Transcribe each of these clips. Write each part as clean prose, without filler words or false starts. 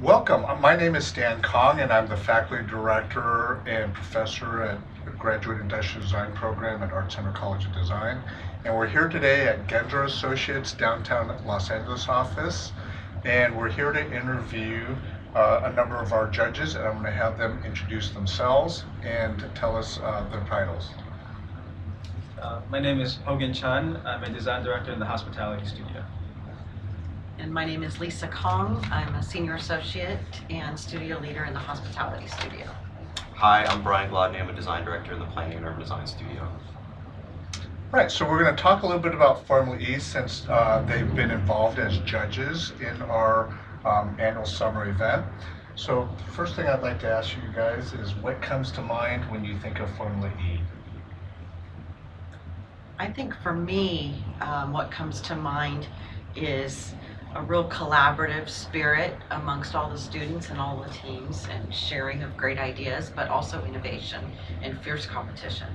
Welcome. My name is Stan Kong, and I'm the faculty director and professor at the Graduate Industrial Design Program at Art Center College of Design. And we're here today at Gensler Associates downtown Los Angeles office, and we're here to interview a number of our judges, and I'm going to have them introduce themselves and tell us their titles. My name is Hogan Chan. I'm a design director in the hospitality studio. And my name is Lisa Kong. I'm a senior associate and studio leader in the hospitality studio. Hi, I'm Brian Gladney. I'm a design director in the Planning and Urban Design studio. Right, so we're going to talk a little bit about Formula E since they've been involved as judges in our annual summer event. So the first thing I'd like to ask you guys is what comes to mind when you think of Formula E? I think for me, what comes to mind is a real collaborative spirit amongst all the students and all the teams, and sharing of great ideas, but also innovation and fierce competition.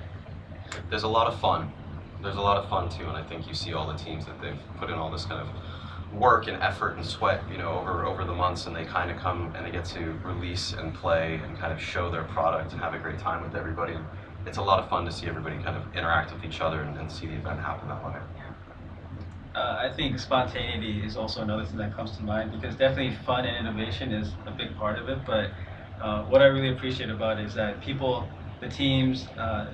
There's a lot of fun. There's a lot of fun too, and I think you see all the teams that they've put in all this kind of work and effort and sweat, over the months, and they kind of come and they get to release and play and kind of show their product and have a great time with everybody. And it's a lot of fun to see everybody kind of interact with each other and see the event happen that way. I think spontaneity is also another thing that comes to mind, because definitely fun and innovation is a big part of it. But what I really appreciate about it is that people, the teams,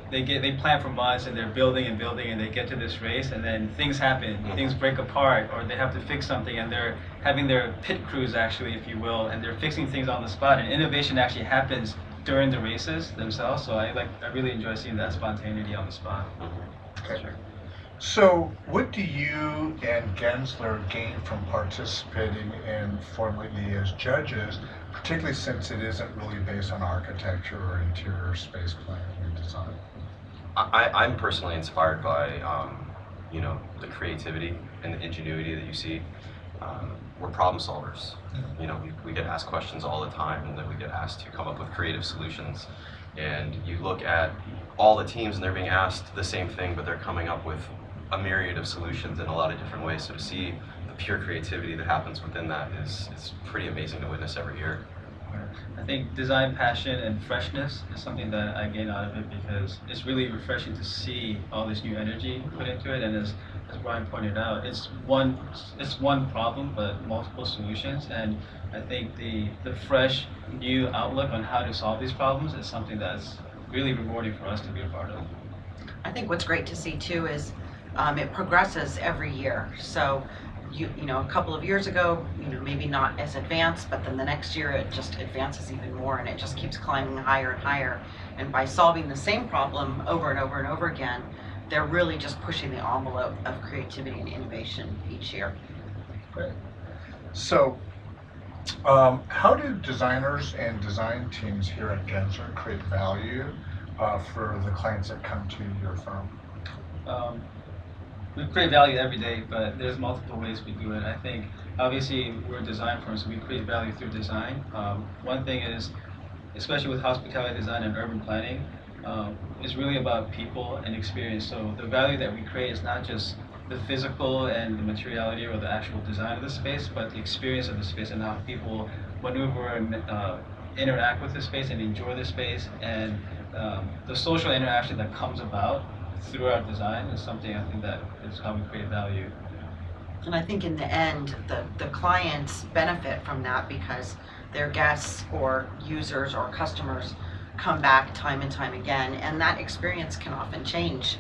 they plan for months and they're building and building, and they get to this race, and then things happen, things break apart, or they have to fix something, and they're having their pit crews, actually, if you will, and they're fixing things on the spot, and innovation actually happens during the races themselves. So I really enjoy seeing that spontaneity on the spot. Okay. Sure. So what do you and Gensler gain from participating in Formula E as judges, particularly since it isn't really based on architecture or interior space planning and design? I'm personally inspired by, the creativity and the ingenuity that you see. We're problem solvers. We get asked questions all the time, and then we get asked to come up with creative solutions. And you look at all the teams, and they're being asked the same thing, but they're coming up with a myriad of solutions in a lot of different ways. So to see the pure creativity that happens within that is pretty amazing to witness every year. I think design passion and freshness is something that I gain out of it, because it's really refreshing to see all this new energy put into it. And as Brian pointed out, it's one problem but multiple solutions. And I think the fresh new outlook on how to solve these problems is something that's really rewarding for us to be a part of. I think what's great to see too is it progresses every year. So a couple of years ago, maybe not as advanced, but then the next year it just advances even more, and it just keeps climbing higher and higher. And by solving the same problem over and over and over again, they're really just pushing the envelope of creativity and innovation each year. Great. So how do designers and design teams here at Gensler create value for the clients that come to your firm? We create value every day, but there's multiple ways we do it. I think obviously we're a design firm, so we create value through design. One thing is, especially with hospitality design and urban planning, is really about people and experience. So the value that we create is not just the physical and the materiality or the actual design of the space, but the experience of the space and how people maneuver and interact with the space and enjoy the space, and the social interaction that comes about through our design is something I think that is how we create value. And I think in the end, the clients benefit from that, because their guests or users or customers come back time and time again, and that experience can often change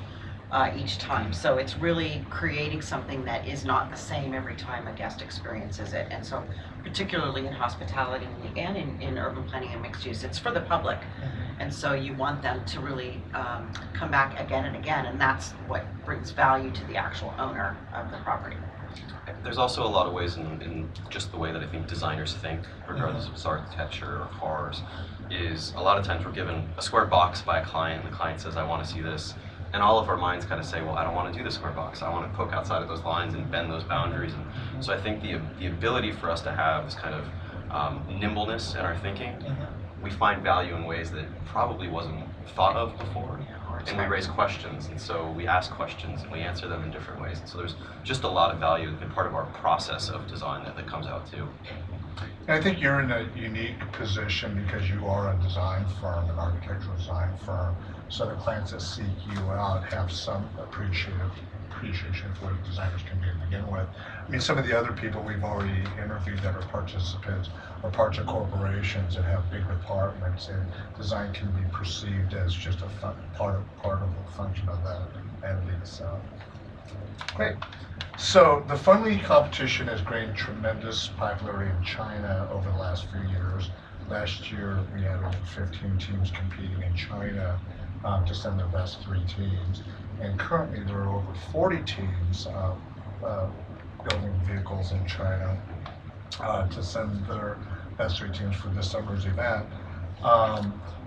each time. So it's really creating something that is not the same every time a guest experiences it. And so particularly in hospitality and in urban planning and mixed use, it's for the public. And so you want them to really come back again and again, and that's what brings value to the actual owner of the property. There's also a lot of ways in just the way that I think designers think, regardless if it's architecture or cars, is a lot of times we're given a square box by a client, and the client says, I want to see this. And all of our minds kind of say, well, I don't want to do the square box. I want to poke outside of those lines and bend those boundaries. And so I think the ability for us to have this kind of nimbleness in our thinking, we find value in ways that probably wasn't thought of before. And we raise questions, and so we ask questions and we answer them in different ways. And so there's just a lot of value and part of our process of design that comes out too. And I think you're in a unique position because you are a design firm, an architectural design firm. So the clients that seek you out have some appreciation for what designers can do to begin with. I mean, some of the other people we've already interviewed that are participants are parts of corporations that have big departments, and design can be perceived as just a part of the function of that entity itself. Great. So the Funly competition has gained tremendous popularity in China over the last few years. Last year, we had over 15 teams competing in China to send their best 3 teams. And currently, there are over 40 teams building vehicles in China to send their best 3 teams for this summer's event.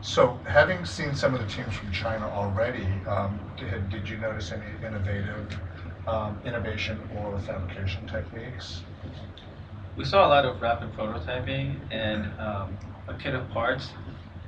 So having seen some of the teams from China already, did you notice any innovation or fabrication techniques? We saw a lot of rapid prototyping and a kit of parts.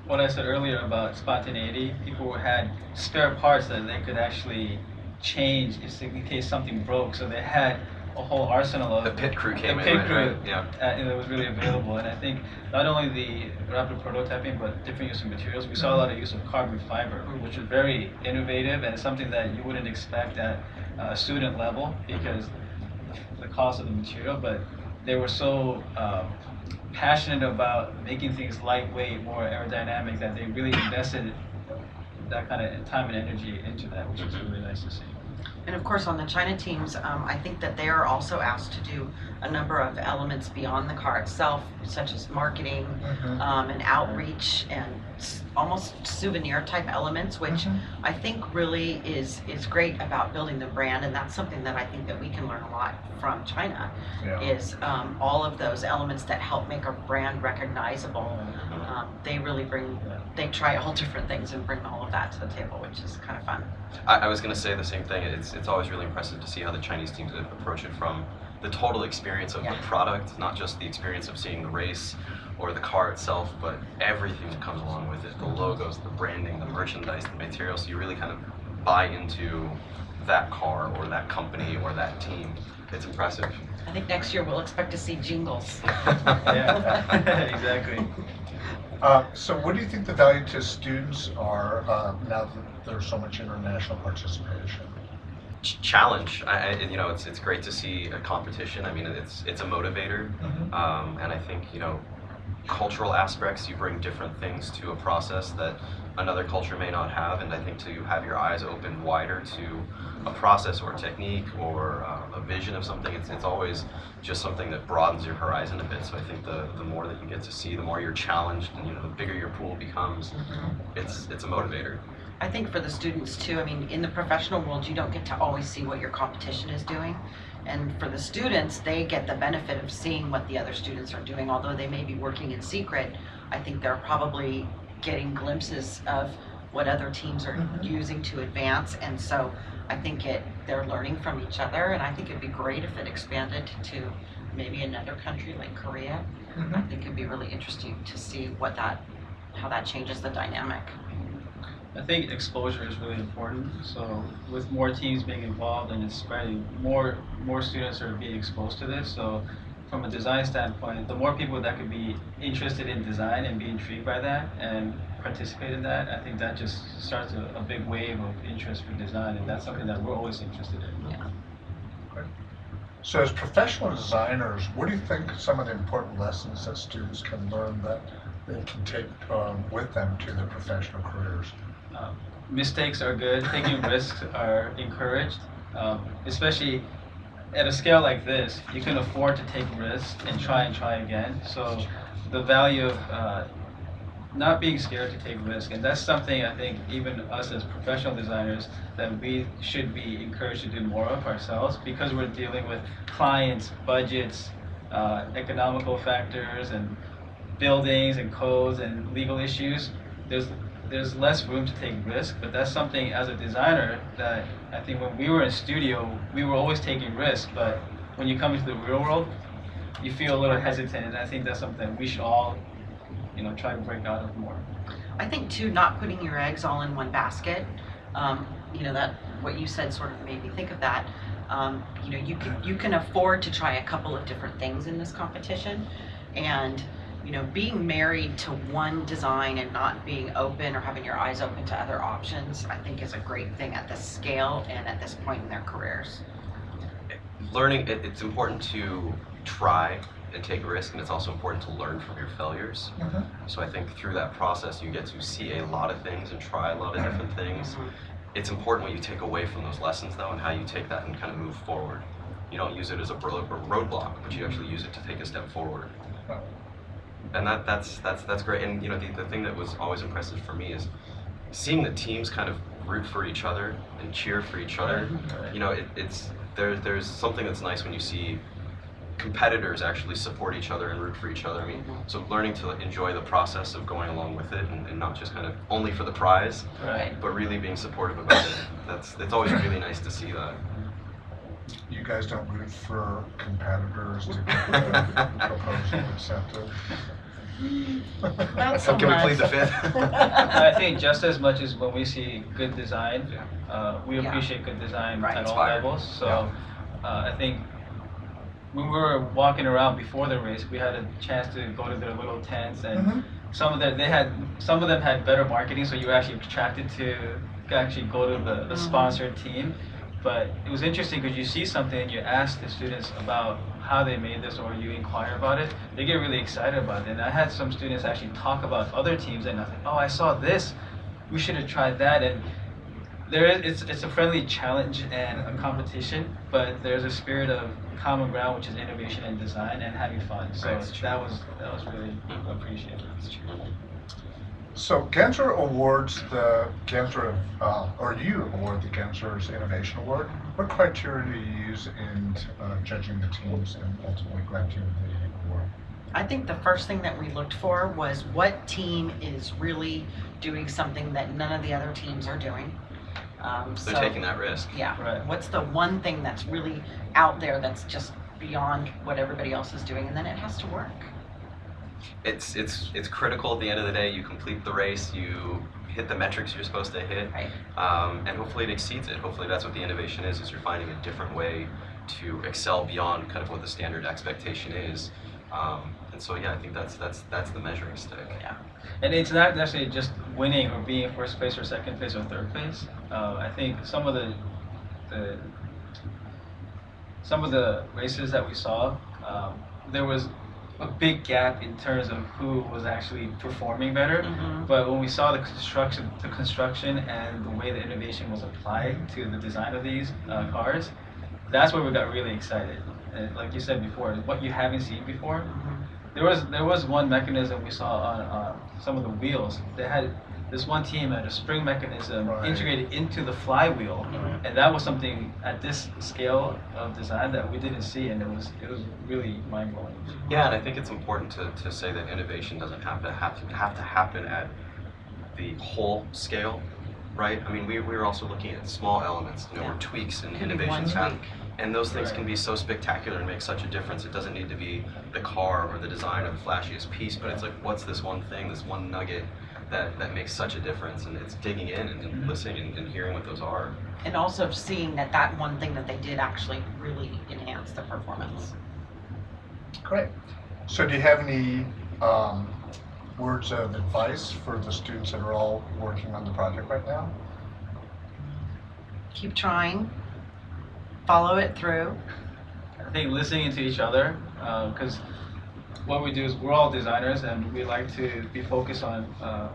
What I said earlier about spontaneity, people had spare parts that they could actually change in case something broke. So they had a whole arsenal of The pit crew came the in, pit crew, right? Yeah. That was really available. And I think not only the rapid prototyping, but different use of materials. We saw a lot of use of carbon fiber, which is very innovative and it's something that you wouldn't expect at a student level because the cost of the material. But they were so passionate about making things lightweight, more aerodynamic, that they really invested that kind of time and energy into that, which is really nice to see. And of course, on the China teams, I think that they are also asked to do a number of elements beyond the car itself, such as marketing and outreach and almost souvenir type elements, which I think really is great about building the brand. And that's something that I think that we can learn a lot from China, is all of those elements that help make our brand recognizable. They really they try all different things and bring all of that to the table, which is kind of fun. I was going to say the same thing. It's always really impressive to see how the Chinese teams approach it from the total experience of the product, not just the experience of seeing the race or the car itself, but everything that comes along with it, the logos, the branding, the merchandise, the materials. So you really kind of buy into that car or that company or that team. It's impressive. I think next year we'll expect to see jingles. Yeah, exactly. So what do you think the value to students are now that there's so much international participation? Challenge. It's great to see a competition. I mean, it's a motivator, and I think cultural aspects. You bring different things to a process that another culture may not have, and I think to have your eyes open wider to a process or a technique or a vision of something, it's always just something that broadens your horizon a bit. So I think the more that you get to see, the more you're challenged, and the bigger your pool becomes. It's a motivator. I think for the students too, I mean, in the professional world, you don't get to always see what your competition is doing. And for the students, they get the benefit of seeing what the other students are doing. Although they may be working in secret, I think they're probably getting glimpses of what other teams are using to advance. And so I think they're learning from each other. And I think it'd be great if it expanded to maybe another country like Korea. I think it'd be really interesting to see how that changes the dynamic. I think exposure is really important. So with more teams being involved and it's spreading, more students are being exposed to this. So from a design standpoint, the more people that could be interested in design and be intrigued by that and participate in that, I think that just starts a big wave of interest for design, and that's something that we're always interested in. Yeah. Great. So as professional designers, what do you think are some of the important lessons that students can learn that they can take with them to their professional careers? Mistakes are good. Taking risks are encouraged, especially at a scale like this. You can afford to take risks and try again. So the value of not being scared to take risk, and that's something I think even us as professional designers that we should be encouraged to do more of ourselves, because we're dealing with clients, budgets, economical factors, and buildings and codes and legal issues. There's less room to take risk, but that's something as a designer that I think when we were in studio, we were always taking risks, but when you come into the real world, you feel a little hesitant, and I think that's something we should all, try to break out of more. I think too, not putting your eggs all in one basket. That what you said sort of made me think of that. You can afford to try a couple of different things in this competition. And being married to one design and not being open or having your eyes open to other options, I think is a great thing at this scale and at this point in their careers. Learning, it's important to try and take a risk, and it's also important to learn from your failures. So I think through that process you get to see a lot of things and try a lot of different things. It's important what you take away from those lessons though, and how you take that and kind of move forward. You don't use it as a roadblock, but you actually use it to take a step forward. And that's great. And the thing that was always impressive for me is seeing the teams kind of root for each other and cheer for each other. There's something that's nice when you see competitors actually support each other and root for each other. I mean, so learning to enjoy the process of going along with it, and not just kind of only for the prize, but really being supportive about it. It's always really nice to see that. You guys don't root for competitors to get the proposal accepted? Not so Can we much. plead the fifth? I think just as much as when we see good design, we Yeah. appreciate good design Right. at all Inspired. levels. So I think when we were walking around before the race, we had a chance to go to their little tents, and some of them had better marketing, so you were actually attracted to actually go to the sponsored team. But it was interesting because you see something and you ask the students about how they made this, or you inquire about it, they get really excited about it. And I had some students actually talk about other teams, and I was like, oh, I saw this, we should have tried that. And it's a friendly challenge and a competition, but there's a spirit of common ground, which is innovation and design and having fun. So that was really appreciated. So Gensler awards the Gensler, or you award the Gensler's Innovation Award. What criteria do you use in judging the teams and ultimately granting the award? I think the first thing that we looked for was what team is really doing something that none of the other teams are doing. They're taking that risk. Yeah. Right. What's the one thing that's really out there that's just beyond what everybody else is doing, and then it has to work. It's critical at the end of the day. You complete the race, you hit the metrics you're supposed to hit, Right. and hopefully it exceeds it. Hopefully that's what the innovation is you're finding a different way to excel beyond kind of what the standard expectation is. And so yeah, I think that's the measuring stick. Yeah. And it's not necessarily just winning or being first place or second place or third place. I think some of the races that we saw, there was a big gap in terms of who was actually performing better. But when we saw the construction and the way the innovation was applied to the design of these cars, that's where we got really excited. And like you said before, what you haven't seen before. There was one mechanism we saw on some of the wheels. They had this one team had a spring mechanism integrated into the flywheel, and that was something at this scale of design that we didn't see, and it was really mind blowing. Yeah, and I think it's important to say that innovation doesn't have to happen at the whole scale, right? I mean, we were also looking at small elements, where tweaks and Could be one innovations happen. tweak. And those things can be so spectacular and make such a difference. It doesn't need to be the car or the design or the flashiest piece, but it's like, what's this one thing, this one nugget that makes such a difference? And it's digging in and listening and hearing what those are. And also seeing that one thing that they did actually really enhance the performance. Great. So do you have any words of advice for the students that are all working on the project right now? Keep trying. Follow it through. I think listening to each other, because what we do is we're all designers and we like to be focused on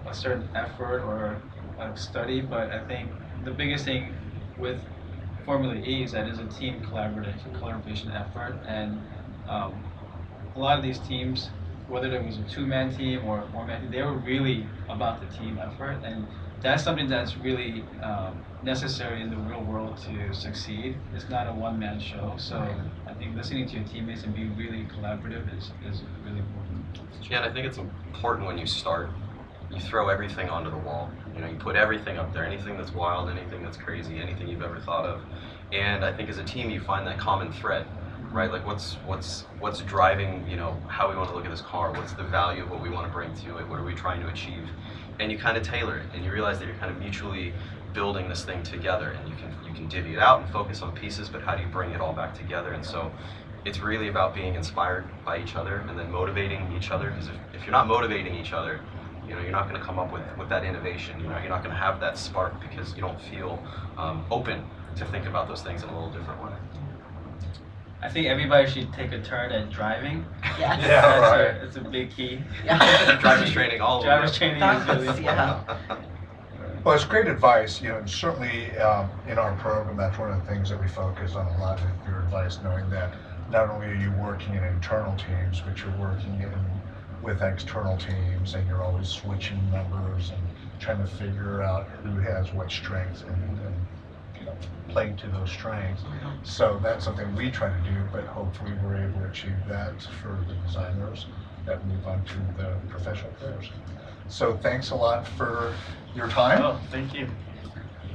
a certain effort or a study, but I think the biggest thing with Formula E is that it's a team collaboration effort, and a lot of these teams, whether it was a two-man team or a one-man team, they were really about the team effort, and that's something that's really necessary in the real world to succeed. It's not a one-man show, so I think listening to your teammates and being really collaborative is really important. Yeah, and I think it's important when you start, you throw everything onto the wall. You put everything up there, anything that's wild, anything that's crazy, anything you've ever thought of. And I think as a team, you find that common thread. right? Like what's driving, you know, how we want to look at this car? What's the value of what we want to bring to it? What are we trying to achieve? And you kind of tailor it, and you realize that you're kind of mutually building this thing together, and you can divvy it out and focus on pieces, but how do you bring it all back together? And so it's really about being inspired by each other and then motivating each other, because if you're not motivating each other, you know, you're not going to come up with that innovation. You know, you're not going to have that spark because you don't feel open to think about those things in a little different way. I think everybody should take a turn at driving. Yes. Yeah, That's right. it's a big key. Yeah. Driver's training, all of Driver's them. training is That's- really important. yeah. Well, it's great advice, you know, and certainly in our program, that's one of the things that we focus on, a lot of your advice, knowing that not only are you working in internal teams, but you're working with external teams, and you're always switching members and trying to figure out who has what strengths and you know, playing to those strengths. So that's something we try to do, but hopefully we're able to achieve that for the designers that move on to the professional players. So thanks a lot for your time. Oh, thank you.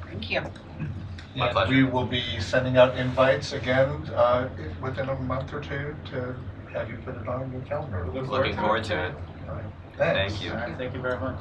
Thank you. My pleasure. We will be sending out invites again within a month or two to have you put it on your calendar. Looking forward to it. All right. Thanks. Thank you. All right, thank you very much.